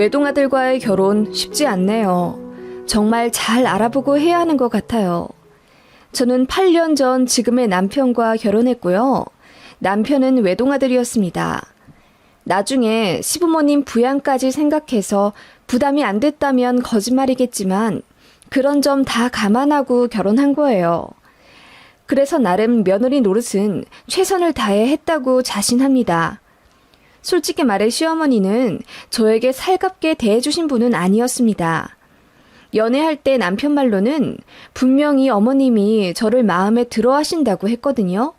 외동아들과의 결혼 쉽지 않네요. 정말 잘 알아보고 해야 하는 것 같아요. 저는 8년 전 지금의 남편과 결혼했고요. 남편은 외동아들이었습니다. 나중에 시부모님 부양까지 생각해서 부담이 안 됐다면 거짓말이겠지만 그런 점 다 감안하고 결혼한 거예요. 그래서 나름 며느리 노릇은 최선을 다해 했다고 자신합니다. 솔직히 말해 시어머니는 저에게 살갑게 대해주신 분은 아니었습니다. 연애할 때 남편 말로는 분명히 어머님이 저를 마음에 들어 하신다고 했거든요.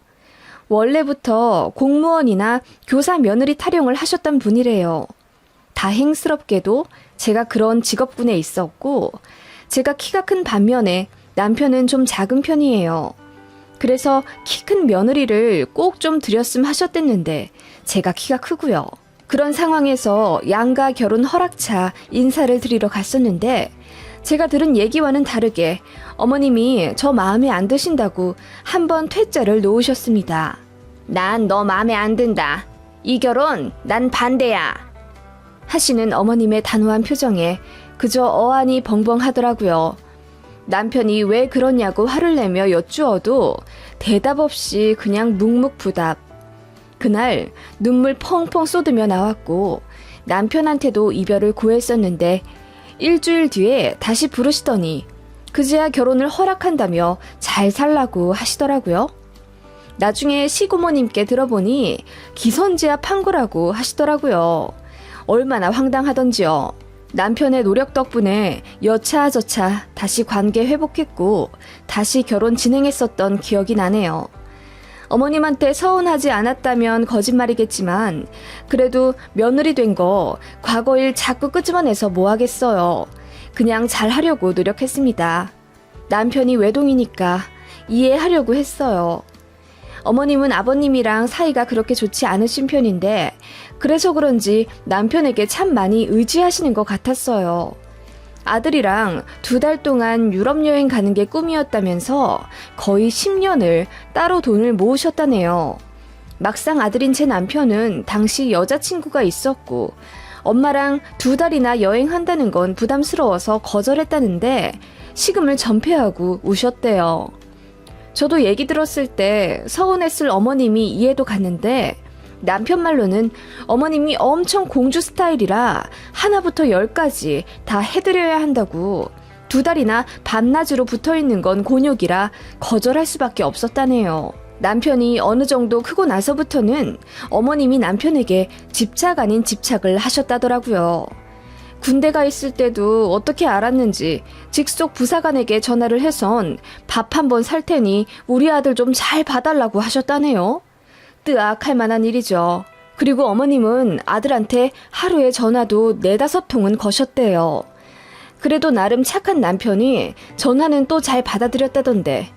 원래부터 공무원이나 교사 며느리 타령을 하셨던 분이래요. 다행스럽게도 제가 그런 직업군에 있었고 제가 키가 큰 반면에 남편은 좀 작은 편이에요. 그래서 키 큰 며느리를 꼭 좀 드렸음 하셨댔는데 제가 키가 크고요. 그런 상황에서 양가 결혼 허락차 인사를 드리러 갔었는데 제가 들은 얘기와는 다르게 어머님이 저 마음에 안 드신다고 한 번 퇴짜를 놓으셨습니다. 난 너 마음에 안 든다. 이 결혼 난 반대야. 하시는 어머님의 단호한 표정에 그저 어안이 벙벙하더라고요. 남편이 왜 그러냐고 화를 내며 여쭈어도 대답 없이 그냥 묵묵부답. 그날 눈물 펑펑 쏟으며 나왔고 남편한테도 이별을 고했었는데 일주일 뒤에 다시 부르시더니 그제야 결혼을 허락한다며 잘 살라고 하시더라고요. 나중에 시고모님께 들어보니 기선제압 한 거라고 하시더라고요. 얼마나 황당하던지요. 남편의 노력 덕분에 여차저차 다시 관계 회복했고 다시 결혼 진행했었던 기억이 나네요. 어머님한테 서운하지 않았다면 거짓말이겠지만 그래도 며느리 된 거 과거 일 자꾸 끄집어내서 뭐 하겠어요. 그냥 잘하려고 노력했습니다. 남편이 외동이니까 이해하려고 했어요. 어머님은 아버님이랑 사이가 그렇게 좋지 않으신 편인데 그래서 그런지 남편에게 참 많이 의지하시는 것 같았어요. 아들이랑 2달 동안 유럽 여행 가는 게 꿈이었다면서 거의 10년을 따로 돈을 모으셨다네요. 막상 아들인 제 남편은 당시 여자친구가 있었고 엄마랑 2달이나 여행한다는 건 부담스러워서 거절했다는데 식음을 전폐하고 우셨대요. 저도 얘기 들었을 때 서운했을 어머님이 이해도 갔는데 남편 말로는 어머님이 엄청 공주 스타일이라 하나부터 10까지 다 해드려야 한다고 2달이나 밤낮으로 붙어있는 건 곤욕이라 거절할 수밖에 없었다네요. 남편이 어느 정도 크고 나서부터는 어머님이 남편에게 집착 아닌 집착을 하셨다더라고요. 군대 가 있을 때도 어떻게 알았는지 직속 부사관에게 전화를 해선 밥 한 번 살 테니 우리 아들 좀 잘 봐달라고 하셨다네요. 뜨악할 만한 일이죠. 그리고 어머님은 아들한테 하루에 전화도 4-5통은 거셨대요. 그래도 나름 착한 남편이 전화는 또 잘 받아들였다던데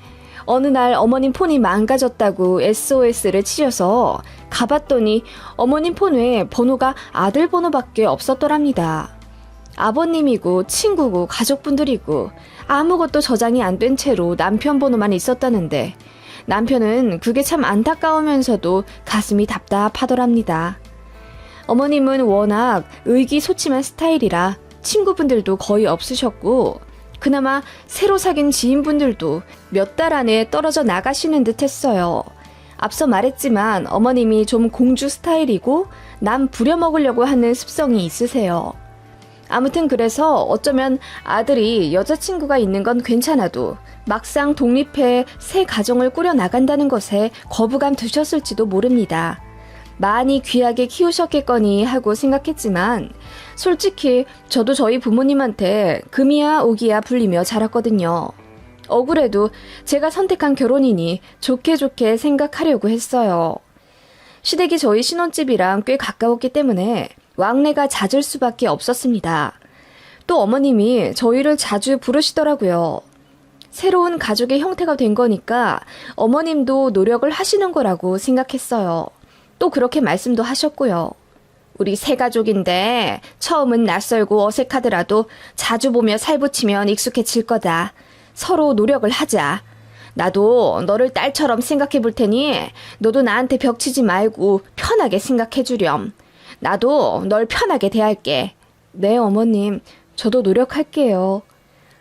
어느 날 어머님 폰이 망가졌다고 SOS를 치셔서 가봤더니 어머님 폰에 번호가 아들 번호밖에 없었더랍니다. 아버님이고 친구고 가족분들이고 아무것도 저장이 안 된 채로 남편 번호만 있었다는데 남편은 그게 참 안타까우면서도 가슴이 답답하더랍니다. 어머님은 워낙 의기소침한 스타일이라 친구분들도 거의 없으셨고 그나마 새로 사귄 지인분들도 몇 달 안에 떨어져 나가시는 듯 했어요. 앞서 말했지만 어머님이 좀 공주 스타일이고 남 부려먹으려고 하는 습성이 있으세요. 아무튼 그래서 어쩌면 아들이 여자친구가 있는 건 괜찮아도 막상 독립해 새 가정을 꾸려 나간다는 것에 거부감 드셨을지도 모릅니다. 많이 귀하게 키우셨겠거니 하고 생각했지만 솔직히 저도 저희 부모님한테 금이야 오기야 불리며 자랐거든요. 억울해도 제가 선택한 결혼이니 좋게 좋게 생각하려고 했어요. 시댁이 저희 신혼집이랑 꽤 가까웠기 때문에 왕래가 잦을 수밖에 없었습니다. 또 어머님이 저희를 자주 부르시더라고요. 새로운 가족의 형태가 된 거니까 어머님도 노력을 하시는 거라고 생각했어요. 또 그렇게 말씀도 하셨고요. 우리 새 가족인데 처음은 낯설고 어색하더라도 자주 보며 살붙이면 익숙해질 거다. 서로 노력을 하자. 나도 너를 딸처럼 생각해 볼 테니 너도 나한테 벽치지 말고 편하게 생각해 주렴. 나도 널 편하게 대할게. 네, 어머님. 저도 노력할게요.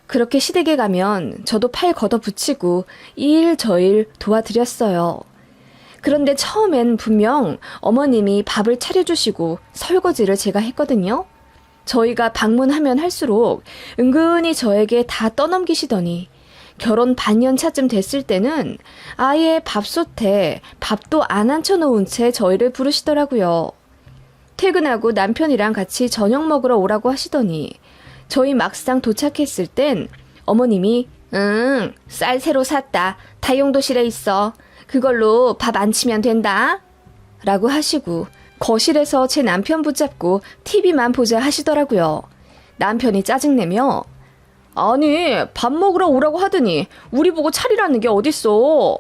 그렇게 시댁에 가면 저도 팔 걷어붙이고 이 일 저 일 도와드렸어요. 그런데 처음엔 분명 어머님이 밥을 차려주시고 설거지를 제가 했거든요. 저희가 방문하면 할수록 은근히 저에게 다 떠넘기시더니 결혼 반년 차쯤 됐을 때는 아예 밥솥에 밥도 안 앉혀놓은 채 저희를 부르시더라고요. 퇴근하고 남편이랑 같이 저녁 먹으러 오라고 하시더니 저희 막상 도착했을 땐 어머님이 쌀 새로 샀다. 다용도실에 있어. 그걸로 밥 안 치면 된다. 라고 하시고 거실에서 제 남편 붙잡고 TV만 보자 하시더라고요. 남편이 짜증내며 아니 밥 먹으러 오라고 하더니 우리 보고 차리라는 게 어딨어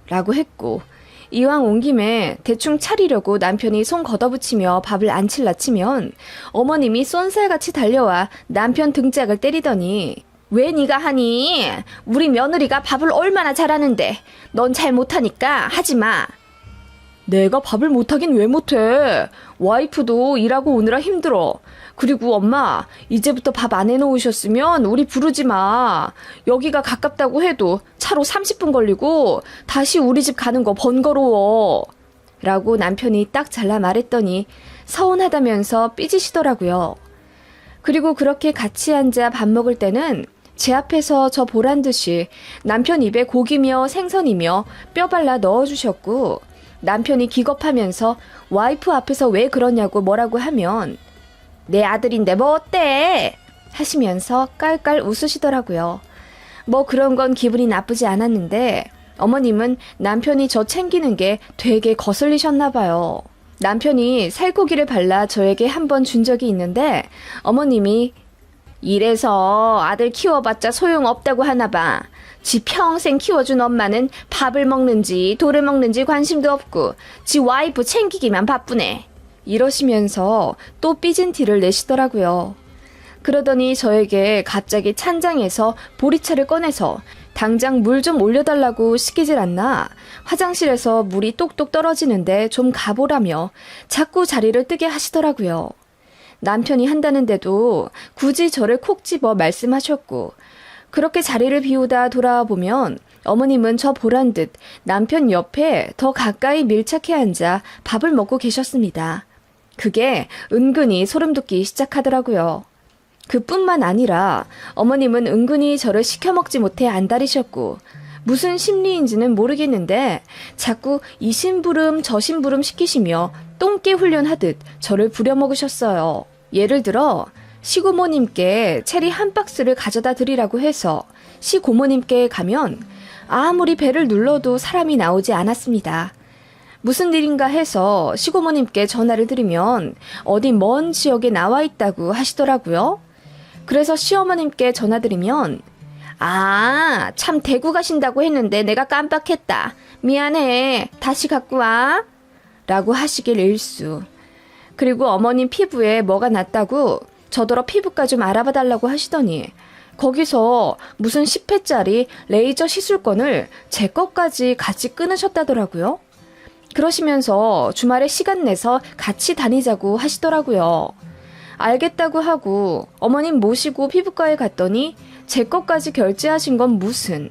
라고 했고 이왕 온 김에 대충 차리려고 남편이 손 걷어붙이며 밥을 안 칠라 치면 어머님이 쏜살같이 달려와 남편 등짝을 때리더니 왜 네가 하니? 우리 며느리가 밥을 얼마나 잘하는데 넌 잘 못하니까 하지 마. 내가 밥을 못하긴 왜 못해? 와이프도 일하고 오느라 힘들어. 그리고 엄마, 이제부터 밥 안 해놓으셨으면 우리 부르지 마. 여기가 가깝다고 해도 차로 30분 걸리고 다시 우리 집 가는 거 번거로워. 라고 남편이 딱 잘라 말했더니 서운하다면서 삐지시더라고요. 그리고 그렇게 같이 앉아 밥 먹을 때는 제 앞에서 저 보란 듯이 남편 입에 고기며 생선이며 뼈 발라 넣어주셨고 남편이 기겁하면서 와이프 앞에서 왜 그러냐고 뭐라고 하면 내 아들인데 뭐 어때? 하시면서 깔깔 웃으시더라고요. 뭐 그런 건 기분이 나쁘지 않았는데 어머님은 남편이 저 챙기는 게 되게 거슬리셨나 봐요. 남편이 살코기를 발라 저에게 한 번 준 적이 있는데 어머님이 이래서 아들 키워봤자 소용없다고 하나 봐. 지 평생 키워준 엄마는 밥을 먹는지 돌을 먹는지 관심도 없고 지 와이프 챙기기만 바쁘네. 이러시면서 또 삐진 티를 내시더라고요. 그러더니 저에게 갑자기 찬장에서 보리차를 꺼내서 당장 물 좀 올려달라고 시키질 않나 화장실에서 물이 똑똑 떨어지는데 좀 가보라며 자꾸 자리를 뜨게 하시더라고요. 남편이 한다는데도 굳이 저를 콕 집어 말씀하셨고 그렇게 자리를 비우다 돌아보면 어머님은 저 보란 듯 남편 옆에 더 가까이 밀착해 앉아 밥을 먹고 계셨습니다. 그게 은근히 소름 돋기 시작하더라고요. 그뿐만 아니라 어머님은 은근히 저를 시켜먹지 못해 안달이셨고 무슨 심리인지는 모르겠는데 자꾸 이 심부름 저 심부름 시키시며 똥개 훈련하듯 저를 부려먹으셨어요. 예를 들어 시고모님께 체리 한 박스를 가져다 드리라고 해서 시고모님께 가면 아무리 배를 눌러도 사람이 나오지 않았습니다. 무슨 일인가 해서 시고모님께 전화를 드리면 어디 먼 지역에 나와 있다고 하시더라고요. 그래서 시어머님께 전화드리면 아, 참 대구 가신다고 했는데 내가 깜빡했다. 미안해. 다시 갖고 와. 라고 하시길 일수. 그리고 어머님 피부에 뭐가 났다고 저더러 피부과 좀 알아봐 달라고 하시더니 거기서 무슨 10회짜리 레이저 시술권을 제 것까지 같이 끊으셨다더라고요. 그러시면서 주말에 시간 내서 같이 다니자고 하시더라고요. 알겠다고 하고 어머님 모시고 피부과에 갔더니 제 것까지 결제하신 건 무슨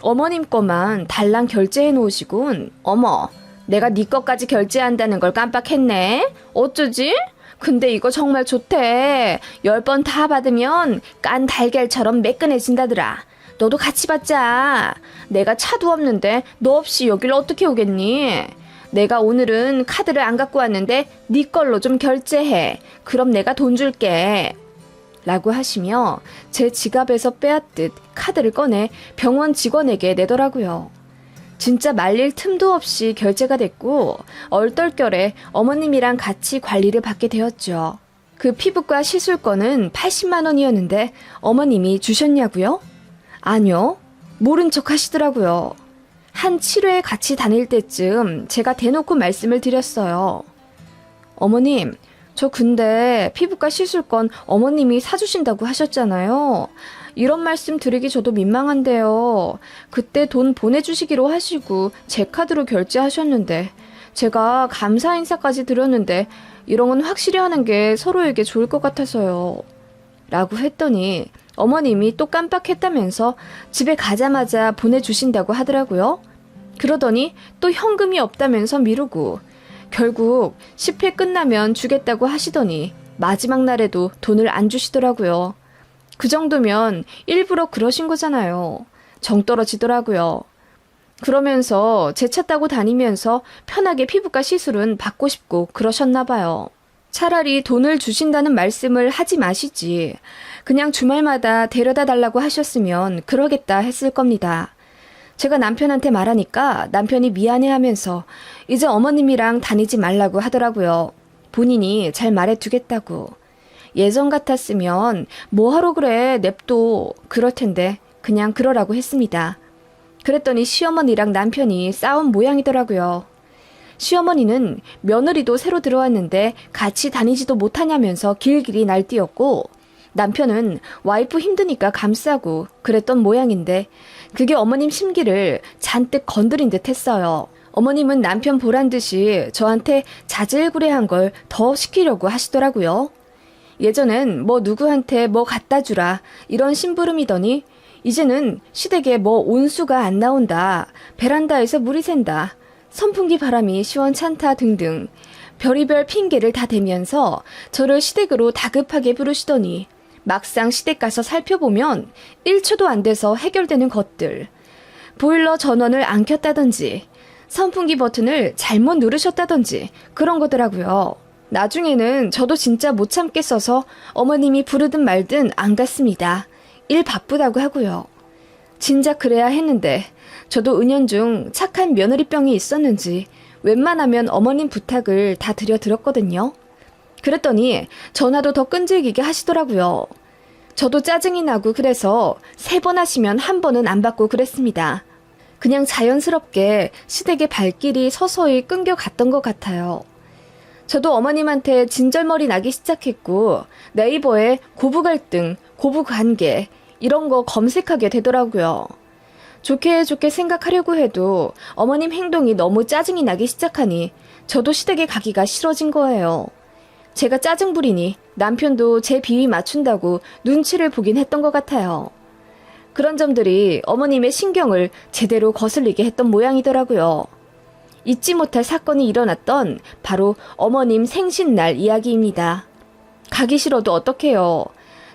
어머님 거만 달랑 결제해 놓으시곤 어머 내가 네 것까지 결제한다는 걸 깜빡했네. 어쩌지? 근데 이거 정말 좋대. 10번 다 받으면 깐 달걀처럼 매끈해진다더라. 너도 같이 받자. 내가 차도 없는데 너 없이 여길 어떻게 오겠니? 내가 오늘은 카드를 안 갖고 왔는데 네 걸로 좀 결제해. 그럼 내가 돈 줄게. 라고 하시며 제 지갑에서 빼앗듯 카드를 꺼내 병원 직원에게 내더라고요. 진짜 말릴 틈도 없이 결제가 됐고 얼떨결에 어머님이랑 같이 관리를 받게 되었죠. 그 피부과 시술권은 80만 원이었는데 어머님이 주셨냐고요? 아니요. 모른 척 하시더라고요. 한 7회 같이 다닐 때쯤 제가 대놓고 말씀을 드렸어요. 어머님, 저 근데 피부과 시술권 어머님이 사주신다고 하셨잖아요. 이런 말씀 드리기 저도 민망한데요. 그때 돈 보내주시기로 하시고 제 카드로 결제하셨는데 제가 감사 인사까지 드렸는데 이런 건 확실히 하는 게 서로에게 좋을 것 같아서요. 라고 했더니 어머님이 또 깜빡했다면서 집에 가자마자 보내주신다고 하더라고요. 그러더니 또 현금이 없다면서 미루고 결국 10회 끝나면 주겠다고 하시더니 마지막 날에도 돈을 안 주시더라고요. 그 정도면 일부러 그러신 거잖아요. 정 떨어지더라고요. 그러면서 제 차 타고 다니면서 편하게 피부과 시술은 받고 싶고 그러셨나 봐요. 차라리 돈을 주신다는 말씀을 하지 마시지. 그냥 주말마다 데려다 달라고 하셨으면 그러겠다 했을 겁니다. 제가 남편한테 말하니까 남편이 미안해하면서 이제 어머님이랑 다니지 말라고 하더라고요. 본인이 잘 말해두겠다고. 예전 같았으면 뭐하러 그래 냅둬 그럴 텐데 그냥 그러라고 했습니다. 그랬더니 시어머니랑 남편이 싸운 모양이더라고요. 시어머니는 며느리도 새로 들어왔는데 같이 다니지도 못하냐면서 길길이 날뛰었고 남편은 와이프 힘드니까 감싸고 그랬던 모양인데 그게 어머님 심기를 잔뜩 건드린 듯 했어요. 어머님은 남편 보란 듯이 저한테 자질구레한 걸 더 시키려고 하시더라고요. 예전엔 뭐 누구한테 뭐 갖다 주라 이런 심부름이더니 이제는 시댁에 뭐 온수가 안 나온다, 베란다에서 물이 샌다, 선풍기 바람이 시원찮다 등등 별의별 핑계를 다 대면서 저를 시댁으로 다급하게 부르시더니 막상 시댁 가서 살펴보면 1초도 안 돼서 해결되는 것들. 보일러 전원을 안 켰다든지 선풍기 버튼을 잘못 누르셨다든지 그런 거더라고요. 나중에는 저도 진짜 못 참겠어서 어머님이 부르든 말든 안 갔습니다. 일 바쁘다고 하고요. 진작 그래야 했는데 저도 은연중 착한 며느리병이 있었는지 웬만하면 어머님 부탁을 다 드렸거든요. 그랬더니 전화도 더 끈질기게 하시더라고요. 저도 짜증이 나고 그래서 3번 하시면 1번은 안 받고 그랬습니다. 그냥 자연스럽게 시댁의 발길이 서서히 끊겨갔던 것 같아요. 저도 어머님한테 진절머리 나기 시작했고 네이버에 고부갈등, 고부관계 이런 거 검색하게 되더라고요. 좋게 생각하려고 해도 어머님 행동이 너무 짜증이 나기 시작하니 저도 시댁에 가기가 싫어진 거예요. 제가 짜증 부리니 남편도 제 비위 맞춘다고 눈치를 보긴 했던 것 같아요. 그런 점들이 어머님의 신경을 제대로 거슬리게 했던 모양이더라고요. 잊지 못할 사건이 일어났던 바로 어머님 생신날 이야기입니다. 가기 싫어도 어떡해요.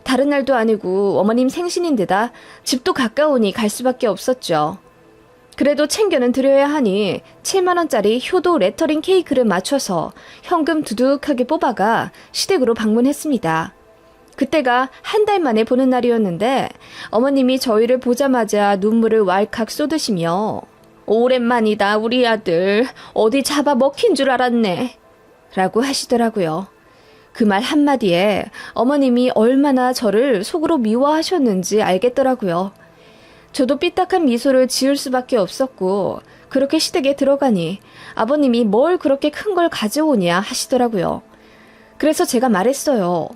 다른 날도 아니고 어머님 생신인데다 집도 가까우니 갈 수밖에 없었죠. 그래도 챙겨는 드려야 하니 7만원짜리 효도 레터링 케이크를 맞춰서 현금 두둑하게 뽑아가 시댁으로 방문했습니다. 그때가 한 달 만에 보는 날이었는데 어머님이 저희를 보자마자 눈물을 왈칵 쏟으시며 오랜만이다 우리 아들 어디 잡아먹힌 줄 알았네 라고 하시더라고요. 그 말 한마디에 어머님이 얼마나 저를 속으로 미워하셨는지 알겠더라고요. 저도 삐딱한 미소를 지을 수밖에 없었고 그렇게 시댁에 들어가니 아버님이 뭘 그렇게 큰 걸 가져오냐 하시더라고요. 그래서 제가 말했어요.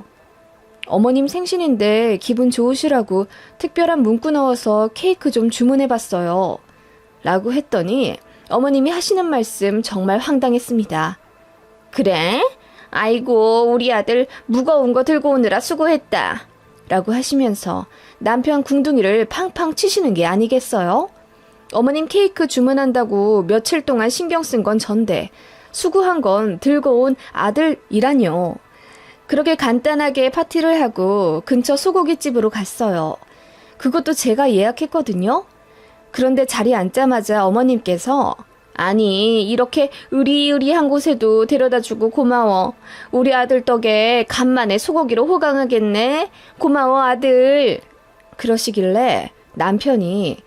어머님 생신인데 기분 좋으시라고 특별한 문구 넣어서 케이크 좀 주문해봤어요. 라고 했더니 어머님이 하시는 말씀 정말 황당했습니다. 그래? 아이고 우리 아들 무거운 거 들고 오느라 수고했다. 라고 하시면서 남편 궁둥이를 팡팡 치시는 게 아니겠어요? 어머님 케이크 주문한다고 며칠 동안 신경 쓴 건 전데 수고한 건 들고 온 아들이라뇨. 그렇게 간단하게 파티를 하고 근처 소고기집으로 갔어요. 그것도 제가 예약했거든요. 그런데 자리에 앉자마자 어머님께서 아니 이렇게 으리으리한 곳에도 데려다주고 고마워. 우리 아들 덕에 간만에 소고기로 호강하겠네. 고마워 아들. 그러시길래 남편이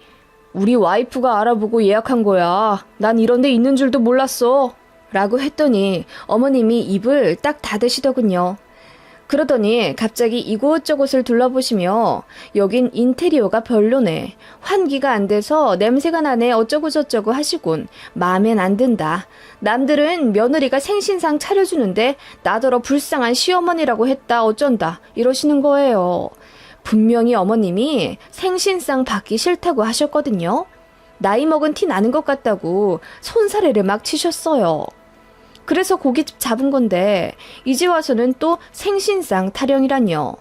우리 와이프가 알아보고 예약한 거야. 난 이런 데 있는 줄도 몰랐어. 라고 했더니 어머님이 입을 딱 닫으시더군요. 그러더니 갑자기 이곳저곳을 둘러보시며 여긴 인테리어가 별로네. 환기가 안 돼서 냄새가 나네 어쩌고저쩌고 하시곤 마음엔 안 든다. 남들은 며느리가 생신상 차려주는데 나더러 불쌍한 시어머니라고 했다 어쩐다 이러시는 거예요. 분명히 어머님이 생신상 받기 싫다고 하셨거든요. 나이 먹은 티 나는 것 같다고 손사래를 막 치셨어요. 그래서 고깃집 잡은 건데 이제 와서는 또 생신상 타령이란요.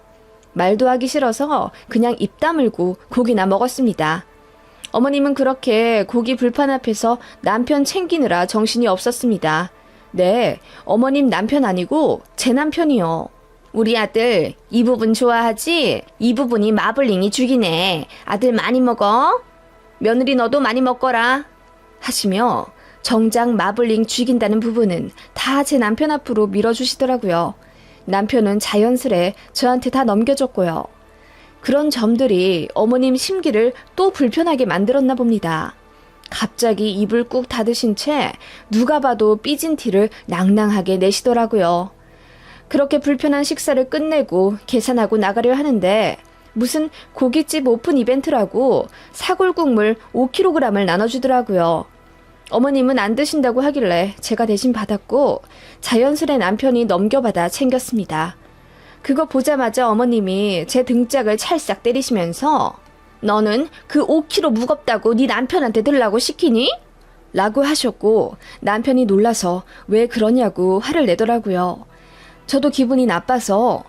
말도 하기 싫어서 그냥 입 다물고 고기나 먹었습니다. 어머님은 그렇게 고기 불판 앞에서 남편 챙기느라 정신이 없었습니다. 네, 어머님 남편 아니고 제 남편이요. 우리 아들 이 부분 좋아하지? 이 부분이 마블링이 죽이네. 아들 많이 먹어? 며느리 너도 많이 먹거라. 하시며 정작 마블링 죽인다는 부분은 다 제 남편 앞으로 밀어주시더라고요. 남편은 자연스레 저한테 다 넘겨줬고요. 그런 점들이 어머님 심기를 또 불편하게 만들었나 봅니다. 갑자기 입을 꾹 닫으신 채 누가 봐도 삐진 티를 낭낭하게 내시더라고요. 그렇게 불편한 식사를 끝내고 계산하고 나가려 하는데 무슨 고깃집 오픈 이벤트라고 사골국물 5kg을 나눠주더라고요. 어머님은 안 드신다고 하길래 제가 대신 받았고 자연스레 남편이 넘겨받아 챙겼습니다. 그거 보자마자 어머님이 제 등짝을 찰싹 때리시면서 너는 그 5kg 무겁다고 네 남편한테 들라고 시키니? 라고 하셨고 남편이 놀라서 왜 그러냐고 화를 내더라고요. 저도 기분이 나빠서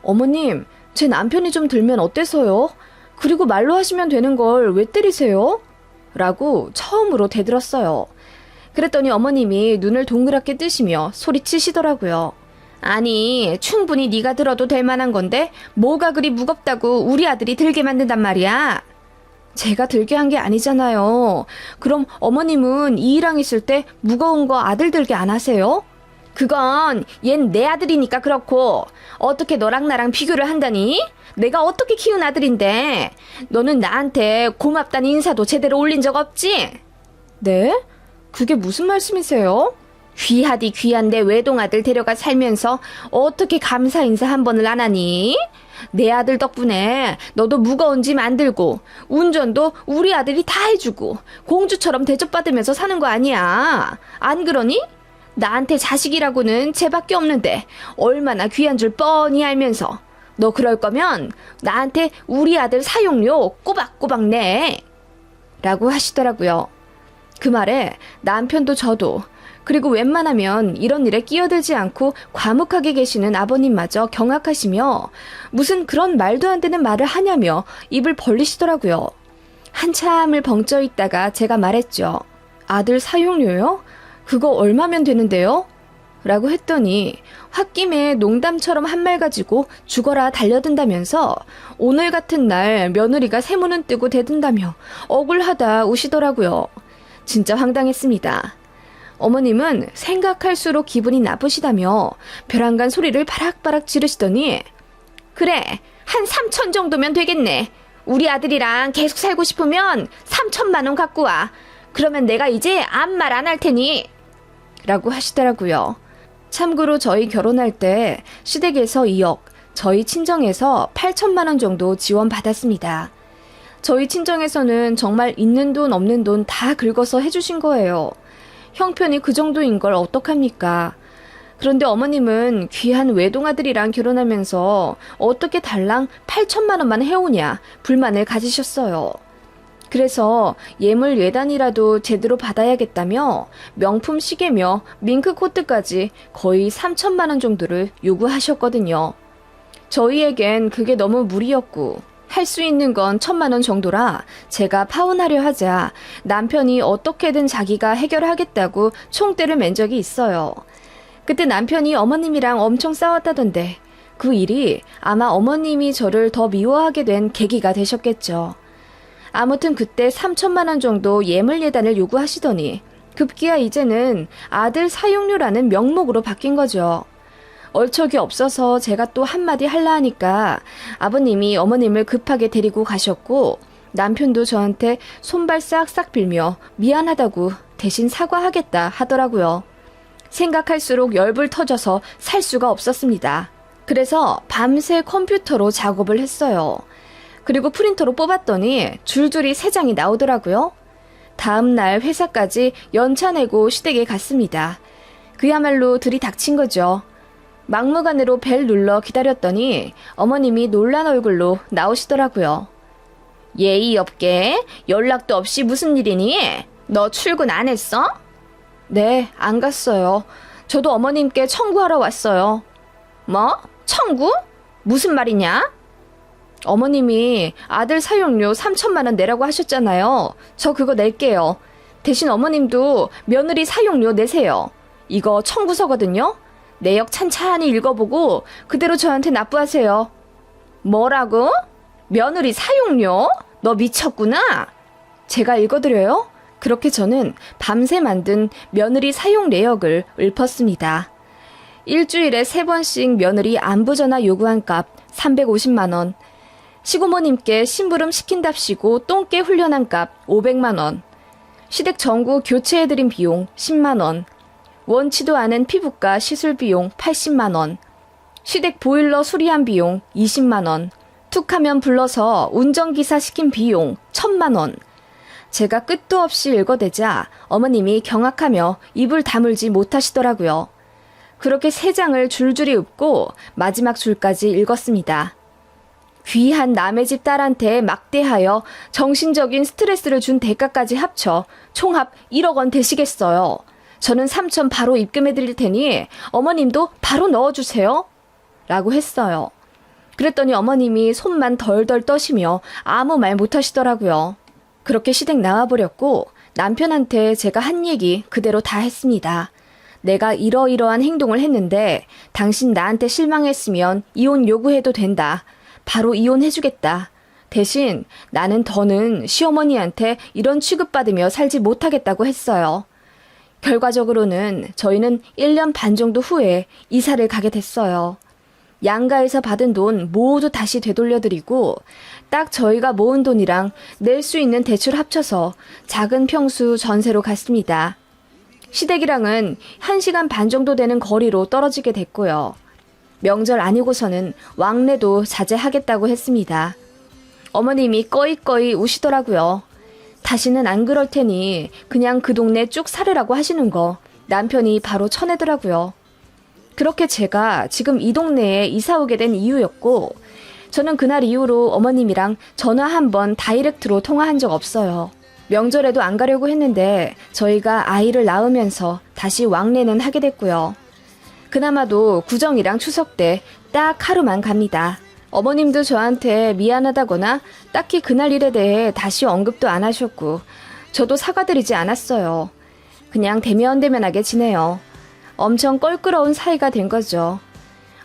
어머님, 제 남편이 좀 들면 어때서요? 그리고 말로 하시면 되는 걸 왜 때리세요? 라고 처음으로 대들었어요. 그랬더니 어머님이 눈을 동그랗게 뜨시며 소리치시더라고요. 아니, 충분히 네가 들어도 될 만한 건데 뭐가 그리 무겁다고 우리 아들이 들게 만든단 말이야. 제가 들게 한 게 아니잖아요. 그럼 어머님은 이랑 있을 때 무거운 거 아들 들게 안 하세요? 그건 얜 내 아들이니까 그렇고 어떻게 너랑 나랑 비교를 한다니? 내가 어떻게 키운 아들인데 너는 나한테 고맙다는 인사도 제대로 올린 적 없지? 네? 그게 무슨 말씀이세요? 귀하디 귀한데 외동아들 데려가 살면서 어떻게 감사 인사 한 번을 안 하니? 내 아들 덕분에 너도 무거운 짐 안 들고 운전도 우리 아들이 다 해주고 공주처럼 대접받으면서 사는 거 아니야. 안 그러니? 나한테 자식이라고는 쟤밖에 없는데 얼마나 귀한 줄 뻔히 알면서 너 그럴 거면 나한테 우리 아들 사용료 꼬박꼬박 내. 라고 하시더라고요. 그 말에 남편도 저도 그리고 웬만하면 이런 일에 끼어들지 않고 과묵하게 계시는 아버님마저 경악하시며 무슨 그런 말도 안 되는 말을 하냐며 입을 벌리시더라고요. 한참을 벙쪄 있다가 제가 말했죠. 아들 사용료요? 그거 얼마면 되는데요? 라고 했더니 홧김에 농담처럼 한 말 가지고 죽어라 달려든다면서 오늘 같은 날 며느리가 세무는 뜨고 대든다며 억울하다 우시더라고요. 진짜 황당했습니다. 어머님은 생각할수록 기분이 나쁘시다며 벼랑간 소리를 바락바락 지르시더니 그래, 한 3천 정도면 되겠네. 우리 아들이랑 계속 살고 싶으면 3천만 원 갖고 와. 그러면 내가 이제 아무 말 안 할 테니. 라고 하시더라고요. 참고로 저희 결혼할 때 시댁에서 2억, 저희 친정에서 8천만 원 정도 지원받았습니다. 저희 친정에서는 정말 있는 돈 없는 돈 다 긁어서 해주신 거예요. 형편이 그 정도인 걸 어떡합니까? 그런데 어머님은 귀한 외동아들이랑 결혼하면서 어떻게 달랑 8천만 원만 해오냐 불만을 가지셨어요. 그래서 예물 예단이라도 제대로 받아야겠다며 명품 시계며 밍크 코트까지 거의 3천만 원 정도를 요구하셨거든요. 저희에겐 그게 너무 무리였고 할 수 있는 건 1,000만 원 정도라 제가 파혼하려 하자 남편이 어떻게든 자기가 해결하겠다고 총대를 맨 적이 있어요. 그때 남편이 어머님이랑 엄청 싸웠다던데 그 일이 아마 어머님이 저를 더 미워하게 된 계기가 되셨겠죠. 아무튼 그때 3천만 원 정도 예물 예단을 요구하시더니 급기야 이제는 아들 사용료라는 명목으로 바뀐 거죠. 얼척이 없어서 제가 또 한마디 할라 하니까 아버님이 어머님을 급하게 데리고 가셨고 남편도 저한테 손발 싹싹 빌며 미안하다고 대신 사과하겠다 하더라고요. 생각할수록 열불 터져서 살 수가 없었습니다. 그래서 밤새 컴퓨터로 작업을 했어요. 그리고 프린터로 뽑았더니 줄줄이 3장이 나오더라고요. 다음날 회사까지 연차 내고 시댁에 갔습니다. 그야말로 들이닥친 거죠. 막무가내로 벨 눌러 기다렸더니 어머님이 놀란 얼굴로 나오시더라고요. 예의 없게 연락도 없이 무슨 일이니? 너 출근 안 했어? 네, 안 갔어요. 저도 어머님께 청구하러 왔어요. 뭐? 청구? 무슨 말이냐? 어머님이 아들 사용료 3천만 원 내라고 하셨잖아요. 저 그거 낼게요. 대신 어머님도 며느리 사용료 내세요. 이거 청구서거든요. 내역 찬찬히 읽어보고 그대로 저한테 납부하세요. 뭐라고? 며느리 사용료? 너 미쳤구나? 제가 읽어드려요? 그렇게 저는 밤새 만든 며느리 사용 내역을 읊었습니다. 일주일에 3번씩 며느리 안부전화 요구한 값 350만 원, 시고모님께 심부름 시킨답시고 똥개 훈련한 값 500만 원, 시댁 전구 교체해드린 비용 10만 원, 원치도 않은 피부과 시술 비용 80만 원, 시댁 보일러 수리한 비용 20만 원, 툭하면 불러서 운전기사 시킨 비용 1,000만 원. 제가 끝도 없이 읽어대자 어머님이 경악하며 입을 다물지 못하시더라고요. 그렇게 3장을 줄줄이 읊고 마지막 줄까지 읽었습니다. 귀한 남의 집 딸한테 막대하여 정신적인 스트레스를 준 대가까지 합쳐 총합 1억 원 되시겠어요. 저는 3천 바로 입금해 드릴 테니 어머님도 바로 넣어주세요. 라고 했어요. 그랬더니 어머님이 손만 덜덜 떠시며 아무 말 못하시더라고요. 그렇게 시댁 나와버렸고 남편한테 제가 한 얘기 그대로 다 했습니다. 내가 이러이러한 행동을 했는데 당신 나한테 실망했으면 이혼 요구해도 된다. 바로 이혼해주겠다. 대신 나는 더는 시어머니한테 이런 취급받으며 살지 못하겠다고 했어요. 결과적으로는 저희는 1년 반 정도 후에 이사를 가게 됐어요. 양가에서 받은 돈 모두 다시 되돌려드리고 딱 저희가 모은 돈이랑 낼 수 있는 대출 합쳐서 작은 평수 전세로 갔습니다. 시댁이랑은 1시간 반 정도 되는 거리로 떨어지게 됐고요. 명절 아니고서는 왕래도 자제하겠다고 했습니다. 어머님이 꺼이꺼이 우시더라고요. 다시는 안 그럴 테니 그냥 그 동네 쭉 살으라고 하시는 거 남편이 바로 쳐내더라고요. 그렇게 제가 지금 이 동네에 이사 오게 된 이유였고 저는 그날 이후로 어머님이랑 전화 한 번 다이렉트로 통화한 적 없어요. 명절에도 안 가려고 했는데 저희가 아이를 낳으면서 다시 왕래는 하게 됐고요. 그나마도 구정이랑 추석 때 딱 하루만 갑니다. 어머님도 저한테 미안하다거나 딱히 그날 일에 대해 다시 언급도 안 하셨고 저도 사과드리지 않았어요. 그냥 대면대면하게 지내요. 엄청 껄끄러운 사이가 된 거죠.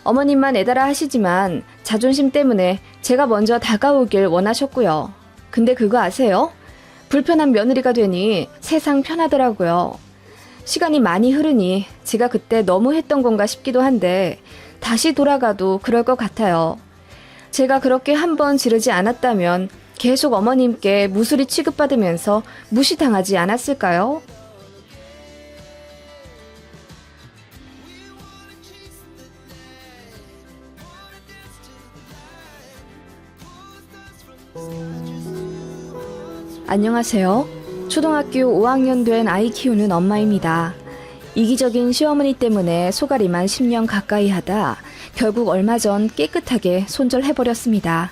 어머님만 애달아 하시지만 자존심 때문에 제가 먼저 다가오길 원하셨고요. 근데 그거 아세요? 불편한 며느리가 되니 세상 편하더라고요. 시간이 많이 흐르니 제가 그때 너무 했던 건가 싶기도 한데 다시 돌아가도 그럴 것 같아요. 제가 그렇게 한번 지르지 않았다면 계속 어머님께 무수리 취급받으면서 무시당하지 않았을까요? 안녕하세요. 초등학교 5학년 된 아이 키우는 엄마입니다. 이기적인 시어머니 때문에 소가리만 10년 가까이 하다 결국 얼마 전 깨끗하게 손절해버렸습니다.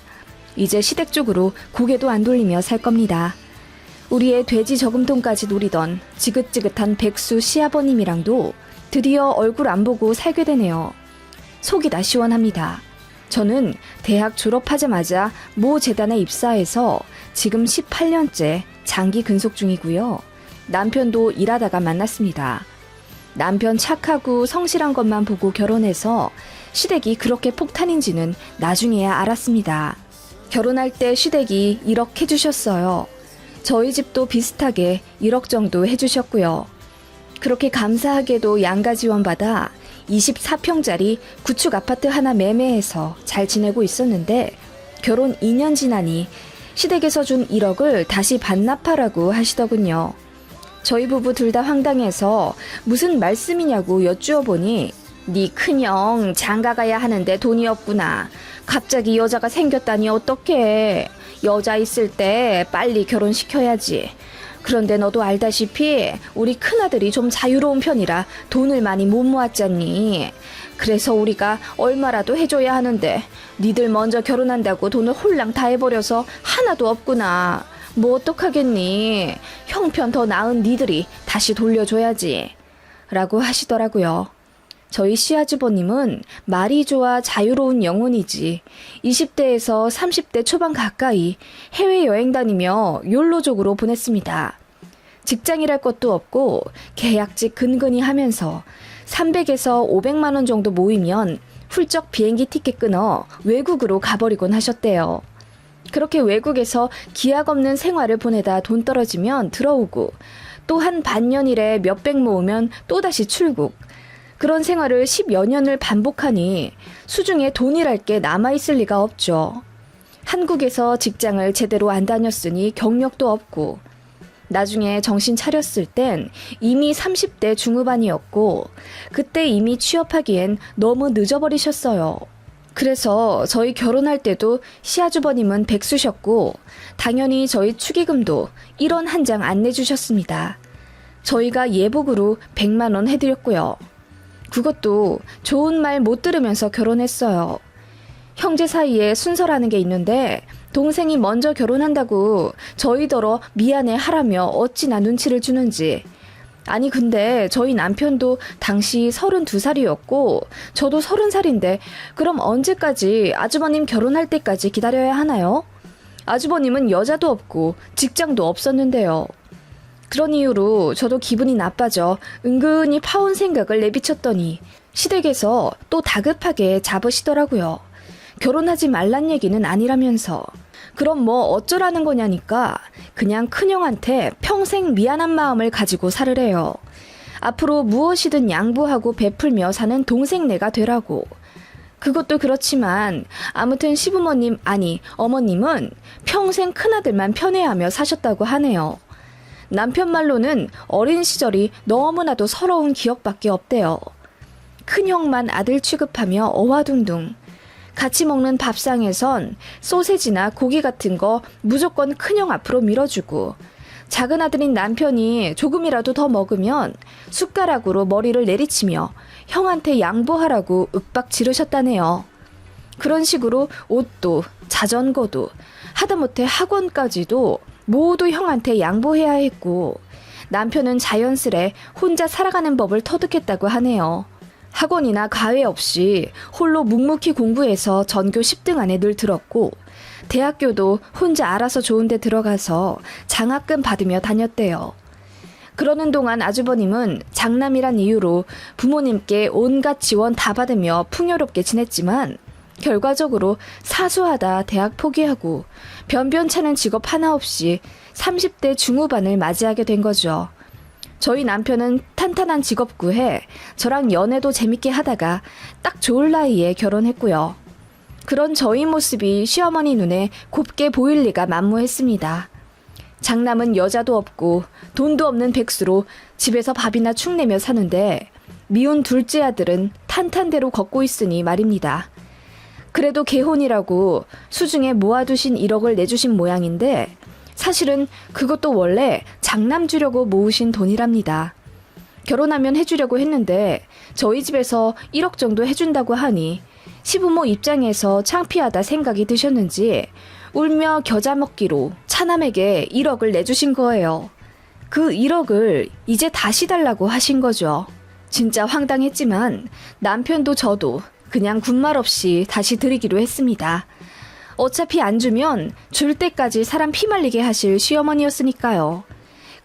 이제 시댁 쪽으로 고개도 안 돌리며 살 겁니다. 우리의 돼지 저금통까지 노리던 지긋지긋한 백수 시아버님이랑도 드디어 얼굴 안 보고 살게 되네요. 속이 다 시원합니다. 저는 대학 졸업하자마자 모 재단에 입사해서 지금 18년째 장기 근속 중이고요. 남편도 일하다가 만났습니다. 남편 착하고 성실한 것만 보고 결혼해서 시댁이 그렇게 폭탄인지는 나중에야 알았습니다. 결혼할 때 시댁이 1억 해주셨어요. 저희 집도 비슷하게 1억 정도 해주셨고요. 그렇게 감사하게도 양가 지원받아 24평짜리 구축 아파트 하나 매매해서 잘 지내고 있었는데 결혼 2년 지나니 시댁에서 준 1억을 다시 반납하라고 하시더군요. 저희 부부 둘 다 황당해서 무슨 말씀이냐고 여쭈어 보니 네 큰형 장가 가야 하는데 돈이 없구나. 갑자기 여자가 생겼다니 어떡해. 여자 있을 때 빨리 결혼시켜야지. 그런데 너도 알다시피 우리 큰아들이 좀 자유로운 편이라 돈을 많이 못 모았잖니. 그래서 우리가 얼마라도 해줘야 하는데 니들 먼저 결혼한다고 돈을 홀랑 다 해버려서 하나도 없구나. 뭐 어떡하겠니. 형편 더 나은 니들이 다시 돌려줘야지. 라고 하시더라고요. 저희 시아주버님은 말이 좋아 자유로운 영혼이지 20대에서 30대 초반 가까이 해외여행 다니며 욜로족으로 보냈습니다. 직장이랄 것도 없고 계약직 근근히 하면서 300에서 500만 원 정도 모이면 훌쩍 비행기 티켓 끊어 외국으로 가버리곤 하셨대요. 그렇게 외국에서 기약 없는 생활을 보내다 돈 떨어지면 들어오고 또 한 반년 일에 몇백 모으면 또다시 출국. 그런 생활을 10여 년을 반복하니 수중에 돈이랄 게 남아있을 리가 없죠. 한국에서 직장을 제대로 안 다녔으니 경력도 없고 나중에 정신 차렸을 땐 이미 30대 중후반이었고 그때 이미 취업하기엔 너무 늦어버리셨어요. 그래서 저희 결혼할 때도 시아주버님은 백수셨고 당연히 저희 축의금도 1원 한 장 안 내주셨습니다. 저희가 예복으로 100만 원 해드렸고요. 그것도 좋은 말 못 들으면서 결혼했어요. 형제 사이에 순서라는 게 있는데 동생이 먼저 결혼한다고 저희더러 미안해 하라며 어찌나 눈치를 주는지. 아니 근데 저희 남편도 당시 32살이었고 저도 30살인데 그럼 언제까지 아주버님 결혼할 때까지 기다려야 하나요? 아주버님은 여자도 없고 직장도 없었는데요. 그런 이유로 저도 기분이 나빠져 은근히 파혼 생각을 내비쳤더니 시댁에서 또 다급하게 잡으시더라고요. 결혼하지 말란 얘기는 아니라면서. 그럼 뭐 어쩌라는 거냐니까 그냥 큰형한테 평생 미안한 마음을 가지고 살으래요. 앞으로 무엇이든 양보하고 베풀며 사는 동생네가 되라고. 그것도 그렇지만 아무튼 시부모님 아니 어머님은 평생 큰아들만 편애하며 사셨다고 하네요. 남편 말로는 어린 시절이 너무나도 서러운 기억밖에 없대요. 큰형만 아들 취급하며 어와둥둥. 같이 먹는 밥상에선 소세지나 고기 같은 거 무조건 큰형 앞으로 밀어주고 작은 아들인 남편이 조금이라도 더 먹으면 숟가락으로 머리를 내리치며 형한테 양보하라고 윽박 지르셨다네요. 그런 식으로 옷도 자전거도 하다못해 학원까지도 모두 형한테 양보해야 했고 남편은 자연스레 혼자 살아가는 법을 터득했다고 하네요. 학원이나 과외 없이 홀로 묵묵히 공부해서 전교 10등 안에 늘 들었고 대학교도 혼자 알아서 좋은 데 들어가서 장학금 받으며 다녔대요. 그러는 동안 아주버님은 장남이란 이유로 부모님께 온갖 지원 다 받으며 풍요롭게 지냈지만 결과적으로 사수하다 대학 포기하고 변변찮은 직업 하나 없이 30대 중후반을 맞이하게 된 거죠. 저희 남편은 탄탄한 직업 구해 저랑 연애도 재밌게 하다가 딱 좋을 나이에 결혼했고요. 그런 저희 모습이 시어머니 눈에 곱게 보일 리가 만무했습니다. 장남은 여자도 없고 돈도 없는 백수로 집에서 밥이나 축내며 사는데 미운 둘째 아들은 탄탄대로 걷고 있으니 말입니다. 그래도 개혼이라고 수중에 모아두신 1억을 내주신 모양인데 사실은 그것도 원래 장남 주려고 모으신 돈이랍니다. 결혼하면 해주려고 했는데 저희 집에서 1억 정도 해준다고 하니 시부모 입장에서 창피하다 생각이 드셨는지 울며 겨자 먹기로 차남에게 1억을 내주신 거예요. 그 1억을 이제 다시 달라고 하신 거죠. 진짜 황당했지만 남편도 저도 그냥 군말 없이 다시 드리기로 했습니다. 어차피 안 주면 줄 때까지 사람 피말리게 하실 시어머니였으니까요.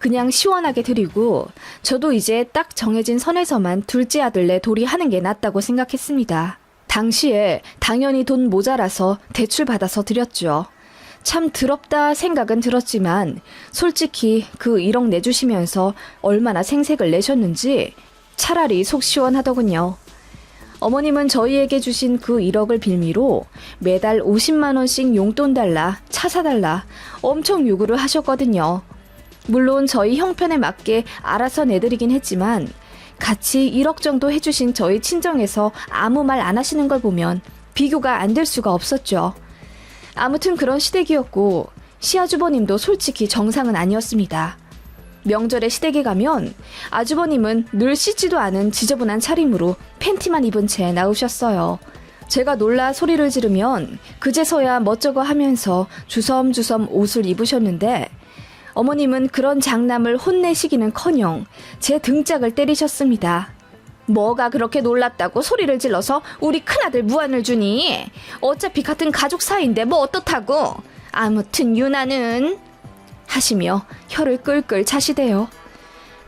그냥 시원하게 드리고 저도 이제 딱 정해진 선에서만 둘째 아들네 도리 하는 게 낫다고 생각했습니다. 당시에 당연히 돈 모자라서 대출 받아서 드렸죠. 참 더럽다 생각은 들었지만 솔직히 그 1억 내주시면서 얼마나 생색을 내셨는지 차라리 속 시원하더군요. 어머님은 저희에게 주신 그 1억을 빌미로 매달 50만 원씩 용돈 달라, 차 사달라 엄청 요구를 하셨거든요. 물론 저희 형편에 맞게 알아서 내드리긴 했지만 같이 1억 정도 해주신 저희 친정에서 아무 말 안 하시는 걸 보면 비교가 안 될 수가 없었죠. 아무튼 그런 시댁이었고 시아주버님도 솔직히 정상은 아니었습니다. 명절에 시댁에 가면 아주버님은 늘 씻지도 않은 지저분한 차림으로 팬티만 입은 채 나오셨어요. 제가 놀라 소리를 지르면 그제서야 멋쩍어 하면서 주섬주섬 옷을 입으셨는데 어머님은 그런 장남을 혼내시기는커녕 제 등짝을 때리셨습니다. 뭐가 그렇게 놀랍다고 소리를 질러서 우리 큰아들 무안을 주니? 어차피 같은 가족 사이인데 뭐 어떻다고? 아무튼 유나는 하시며 혀를 끌끌 차시대요.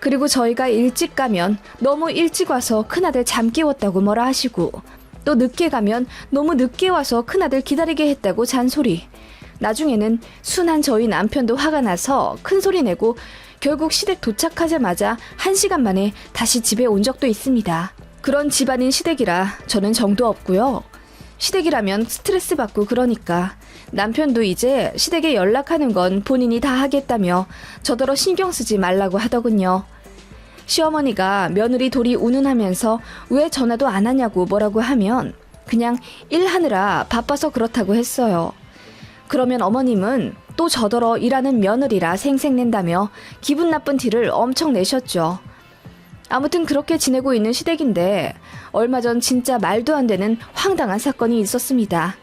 그리고 저희가 일찍 가면 너무 일찍 와서 큰아들 잠 깨웠다고 뭐라 하시고, 또 늦게 가면 너무 늦게 와서 큰아들 기다리게 했다고 잔소리. 나중에는 순한 저희 남편도 화가 나서 큰 소리 내고 결국 시댁 도착하자마자 1시간 만에 다시 집에 온 적도 있습니다. 그런 집안인 시댁이라 저는 정도 없고요. 시댁이라면 스트레스 받고 그러니까 남편도 이제 시댁에 연락하는 건 본인이 다 하겠다며 저더러 신경 쓰지 말라고 하더군요. 시어머니가 며느리 돌이 운운하면서 왜 전화도 안 하냐고 뭐라고 하면 그냥 일하느라 바빠서 그렇다고 했어요. 그러면 어머님은 또 저더러 일하는 며느리라 생색낸다며 기분 나쁜 티를 엄청 내셨죠. 아무튼 그렇게 지내고 있는 시댁인데 얼마 전 진짜 말도 안 되는 황당한 사건이 있었습니다.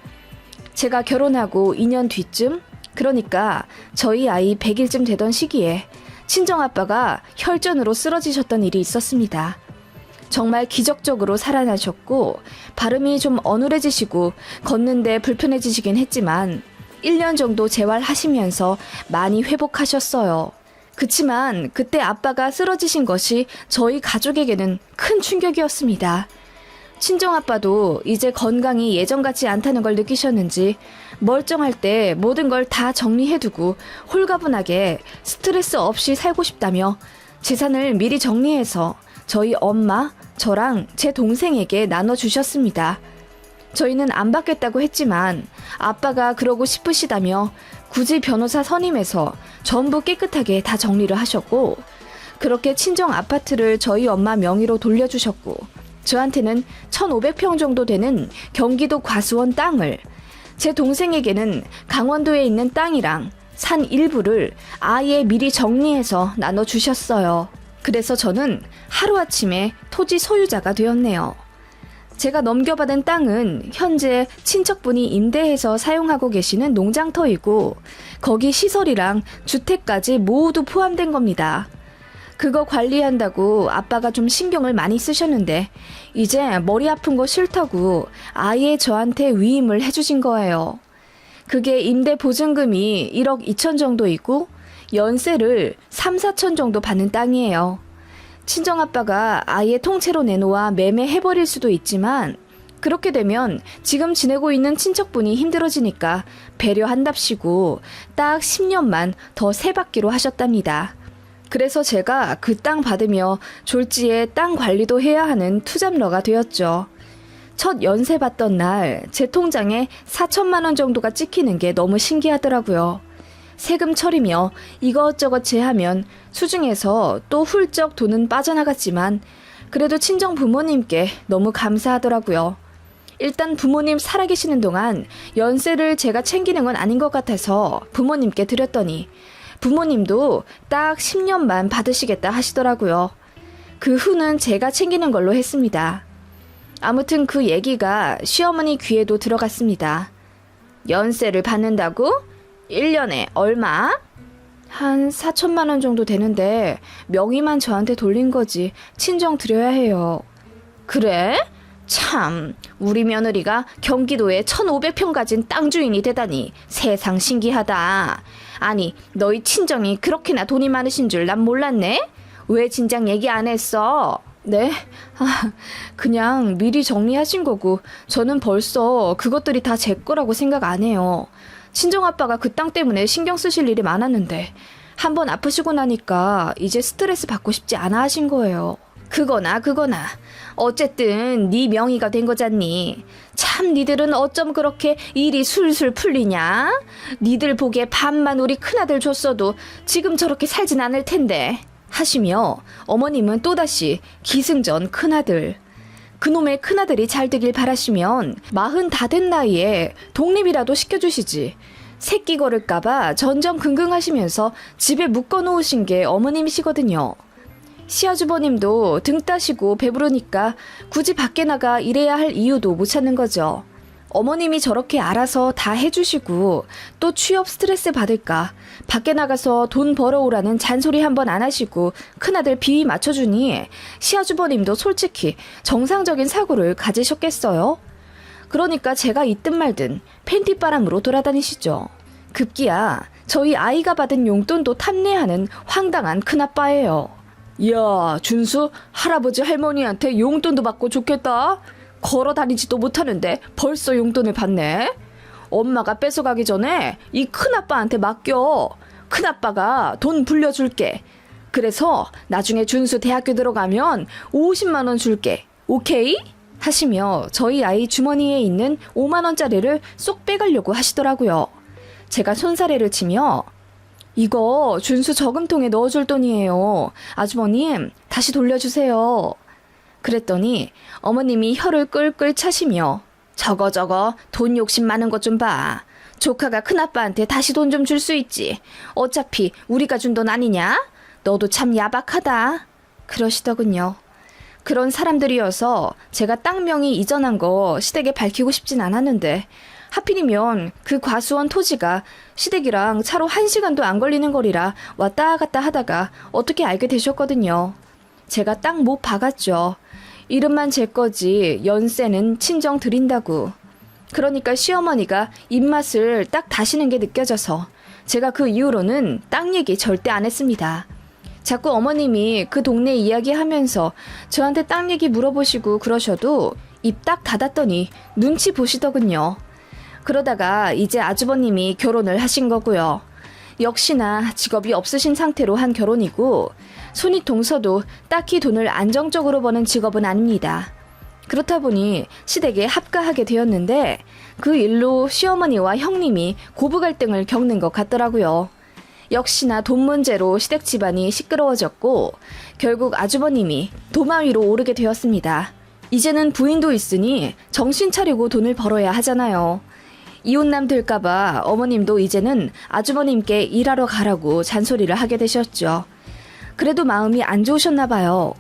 제가 결혼하고 2년 뒤쯤, 그러니까 저희 아이 100일쯤 되던 시기에 친정아빠가 혈전으로 쓰러지셨던 일이 있었습니다. 정말 기적적으로 살아나셨고 발음이 좀 어눌해지시고 걷는데 불편해지시긴 했지만 1년 정도 재활하시면서 많이 회복하셨어요. 그치만 그때 아빠가 쓰러지신 것이 저희 가족에게는 큰 충격이었습니다. 친정아빠도 이제 건강이 예전 같지 않다는 걸 느끼셨는지 멀쩡할 때 모든 걸 다 정리해두고 홀가분하게 스트레스 없이 살고 싶다며 재산을 미리 정리해서 저희 엄마, 저랑 제 동생에게 나눠주셨습니다. 저희는 안 받겠다고 했지만 아빠가 그러고 싶으시다며 굳이 변호사 선임해서 전부 깨끗하게 다 정리를 하셨고, 그렇게 친정 아파트를 저희 엄마 명의로 돌려주셨고, 저한테는 1,500평 정도 되는 경기도 과수원 땅을, 제 동생에게는 강원도에 있는 땅이랑 산 일부를 아예 미리 정리해서 나눠주셨어요. 그래서 저는 하루아침에 토지 소유자가 되었네요. 제가 넘겨받은 땅은 현재 친척분이 임대해서 사용하고 계시는 농장터이고 거기 시설이랑 주택까지 모두 포함된 겁니다. 그거 관리한다고 아빠가 좀 신경을 많이 쓰셨는데 이제 머리 아픈 거 싫다고 아예 저한테 위임을 해주신 거예요. 그게 임대 보증금이 1억 2천 정도이고 연세를 3, 4천 정도 받는 땅이에요. 친정아빠가 아예 통째로 내놓아 매매해버릴 수도 있지만 그렇게 되면 지금 지내고 있는 친척분이 힘들어지니까 배려한답시고 딱 10년만 더 세받기로 하셨답니다. 그래서 제가 그 땅 받으며 졸지에 땅 관리도 해야 하는 투잡러가 되었죠. 첫 연세 받던 날 제 통장에 4천만 원 정도가 찍히는 게 너무 신기하더라고요. 세금 처리며 이것저것 제하면 수중에서 또 훌쩍 돈은 빠져나갔지만 그래도 친정 부모님께 너무 감사하더라고요. 일단 부모님 살아계시는 동안 연세를 제가 챙기는 건 아닌 것 같아서 부모님께 드렸더니 부모님도 딱 10년만 받으시겠다 하시더라고요. 그 후는 제가 챙기는 걸로 했습니다. 아무튼 그 얘기가 시어머니 귀에도 들어갔습니다. 연세를 받는다고? 1년에 얼마? 한 4천만 원 정도 되는데 명의만 저한테 돌린 거지 친정 드려야 해요. 그래? 참, 우리 며느리가 경기도에 1,500평 가진 땅 주인이 되다니 세상 신기하다. 아니, 너희 친정이 그렇게나 돈이 많으신 줄 난 몰랐네? 왜 진작 얘기 안 했어? 네? 그냥 미리 정리하신 거고 저는 벌써 그것들이 다 제 거라고 생각 안 해요. 친정아빠가 그 땅 때문에 신경 쓰실 일이 많았는데 한번 아프시고 나니까 이제 스트레스 받고 싶지 않아 하신 거예요. 그거나 어쨌든 네 명의가 된 거잖니. 참 니들은 어쩜 그렇게 일이 술술 풀리냐? 니들 보기에 반만 우리 큰아들 줬어도 지금 저렇게 살진 않을 텐데 하시며 어머님은 또다시 기승전 큰아들, 그놈의 큰아들이 잘 되길 바라시면 40 다 된 나이에 독립이라도 시켜주시지. 새끼 거를까봐 전전긍긍하시면서 집에 묶어놓으신 게 어머님이시거든요. 시아주버님도 등 따시고 배부르니까 굳이 밖에 나가 일해야 할 이유도 못 찾는 거죠. 어머님이 저렇게 알아서 다 해주시고 또 취업 스트레스 받을까 밖에 나가서 돈 벌어오라는 잔소리 한번 안 하시고 큰아들 비위 맞춰주니 시아주버님도 솔직히 정상적인 사고를 가지셨겠어요? 그러니까 제가 있든 말든 팬티바람으로 돌아다니시죠. 급기야 저희 아이가 받은 용돈도 탐내하는 황당한 큰아빠예요. 이야, 준수 할아버지 할머니한테 용돈도 받고 좋겠다. 걸어 다니지도 못하는데 벌써 용돈을 받네. 엄마가 뺏어가기 전에 이 큰아빠한테 맡겨. 큰아빠가 돈 불려줄게. 그래서 나중에 준수 대학교 들어가면 50만 원 줄게. 오케이? 하시며 저희 아이 주머니에 있는 5만 원짜리를 쏙 빼가려고 하시더라고요. 제가 손사래를 치며 이거 준수 저금통에 넣어줄 돈이에요. 아주버님 다시 돌려주세요. 그랬더니 어머님이 혀를 끌끌 차시며 저거 돈 욕심 많은 것 좀 봐. 조카가 큰아빠한테 다시 돈 좀 줄 수 있지. 어차피 우리가 준 돈 아니냐? 너도 참 야박하다. 그러시더군요. 그런 사람들이어서 제가 땅 명의 이전한 거 시댁에 밝히고 싶진 않았는데 하필이면 그 과수원 토지가 시댁이랑 차로 1시간도 안 걸리는 거리라 왔다 갔다 하다가 어떻게 알게 되셨거든요. 제가 땅 못 박았죠. 이름만 제 거지 연세는 친정 드린다고. 그러니까 시어머니가 입맛을 딱 다시는 게 느껴져서 제가 그 이후로는 땅 얘기 절대 안 했습니다. 자꾸 어머님이 그 동네 이야기하면서 저한테 땅 얘기 물어보시고 그러셔도 입 딱 닫았더니 눈치 보시더군요. 그러다가 이제 아주버님이 결혼을 하신 거고요. 역시나 직업이 없으신 상태로 한 결혼이고 손이 동서도 딱히 돈을 안정적으로 버는 직업은 아닙니다. 그렇다 보니 시댁에 합가하게 되었는데 그 일로 시어머니와 형님이 고부 갈등을 겪는 것 같더라고요. 역시나 돈 문제로 시댁 집안이 시끄러워졌고 결국 아주버님이 도마 위로 오르게 되었습니다. 이제는 부인도 있으니 정신 차리고 돈을 벌어야 하잖아요. 이혼남 될까봐 어머님도 이제는 아주버님께 일하러 가라고 잔소리를 하게 되셨죠. 그래도 마음이 안 좋으셨나 봐요.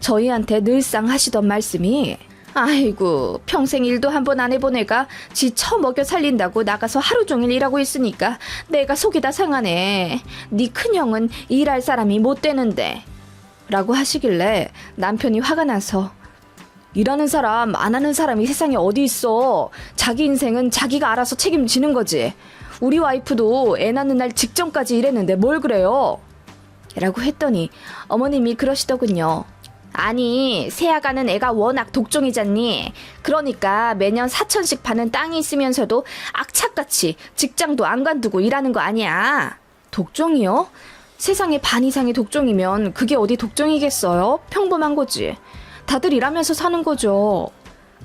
저희한테 늘상 하시던 말씀이 아이고 평생 일도 한 번 안 해본 애가 지 처먹여 살린다고 나가서 하루 종일 일하고 있으니까 내가 속이 다 상하네. 네 큰형은 일할 사람이 못 되는데 라고 하시길래 남편이 화가 나서 일하는 사람 안 하는 사람이 세상에 어디 있어. 자기 인생은 자기가 알아서 책임지는 거지. 우리 와이프도 애 낳는 날 직전까지 일했는데 뭘 그래요? 라고 했더니 어머님이 그러시더군요. 아니 새아가는 애가 워낙 독종이잖니. 그러니까 매년 4천씩 파는 땅이 있으면서도 악착같이 직장도 안 관두고 일하는 거 아니야. 독종이요? 세상에 반 이상이 독종이면 그게 어디 독종이겠어요? 평범한 거지. 다들 일하면서 사는 거죠.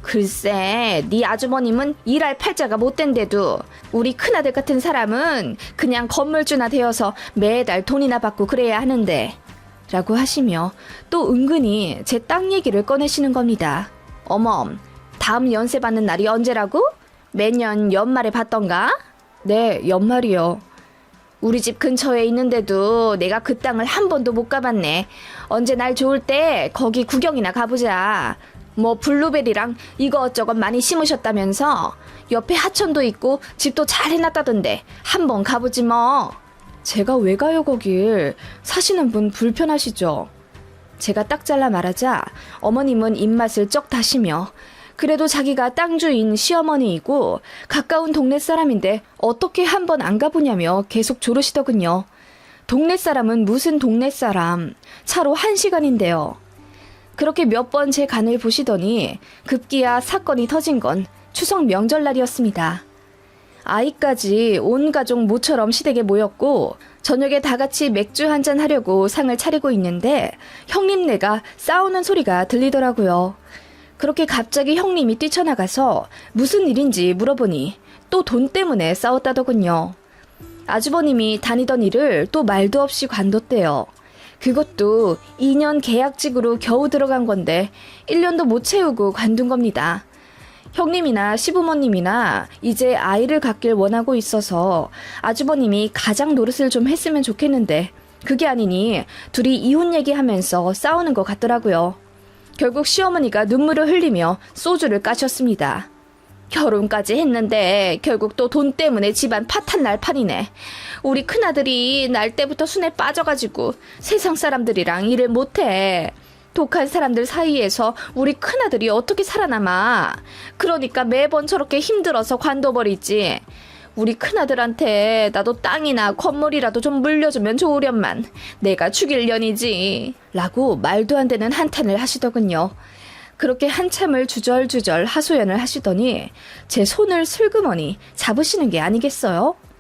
글쎄, 네 아주버님은 일할 팔자가 못 된데도 우리 큰아들 같은 사람은 그냥 건물주나 되어서 매달 돈이나 받고 그래야 하는데 라고 하시며 또 은근히 제 땅 얘기를 꺼내시는 겁니다. 어멈, 다음 연세 받는 날이 언제라고? 매년 연말에 받던가? 네, 연말이요. 우리 집 근처에 있는데도 내가 그 땅을 한 번도 못 가봤네. 언제 날 좋을 때 거기 구경이나 가보자. 뭐 블루베리랑 이것저것 많이 심으셨다면서 옆에 하천도 있고 집도 잘 해놨다던데 한번 가보지 뭐. 제가 왜 가요 거길. 사시는 분 불편하시죠? 제가 딱 잘라 말하자 어머님은 입맛을 쩍 다시며 그래도 자기가 땅 주인 시어머니이고 가까운 동네 사람인데 어떻게 한번 안 가보냐며 계속 조르시더군요. 동네 사람은 무슨 동네 사람. 차로 1시간인데요. 그렇게 몇 번 제 간을 보시더니 급기야 사건이 터진 건 추석 명절날이었습니다. 아이까지 온 가족 모처럼 시댁에 모였고 저녁에 다 같이 맥주 한잔 하려고 상을 차리고 있는데 형님네가 싸우는 소리가 들리더라고요. 그렇게 갑자기 형님이 뛰쳐나가서 무슨 일인지 물어보니 또 돈 때문에 싸웠다더군요. 아주버님이 다니던 일을 또 말도 없이 관뒀대요. 그것도 2년 계약직으로 겨우 들어간 건데 1년도 못 채우고 관둔 겁니다. 형님이나 시부모님이나 이제 아이를 갖길 원하고 있어서 아주버님이 가장 노릇을 좀 했으면 좋겠는데 그게 아니니 둘이 이혼 얘기하면서 싸우는 것 같더라고요. 결국 시어머니가 눈물을 흘리며 소주를 까셨습니다. 결혼까지 했는데 결국 또 돈 때문에 집안 파탄 날 판이네. 우리 큰아들이 날 때부터 순에 빠져가지고 세상 사람들이랑 일을 못해. 독한 사람들 사이에서 우리 큰아들이 어떻게 살아남아. 그러니까 매번 저렇게 힘들어서 관둬버리지. 우리 큰아들한테 나도 땅이나 건물이라도 좀 물려주면 좋으련만. 내가 죽일 년이지. 라고 말도 안 되는 한탄을 하시더군요. 그렇게 한참을 주절주절 하소연을 하시더니 제 손을 슬그머니 잡으시는 게 아니겠어요?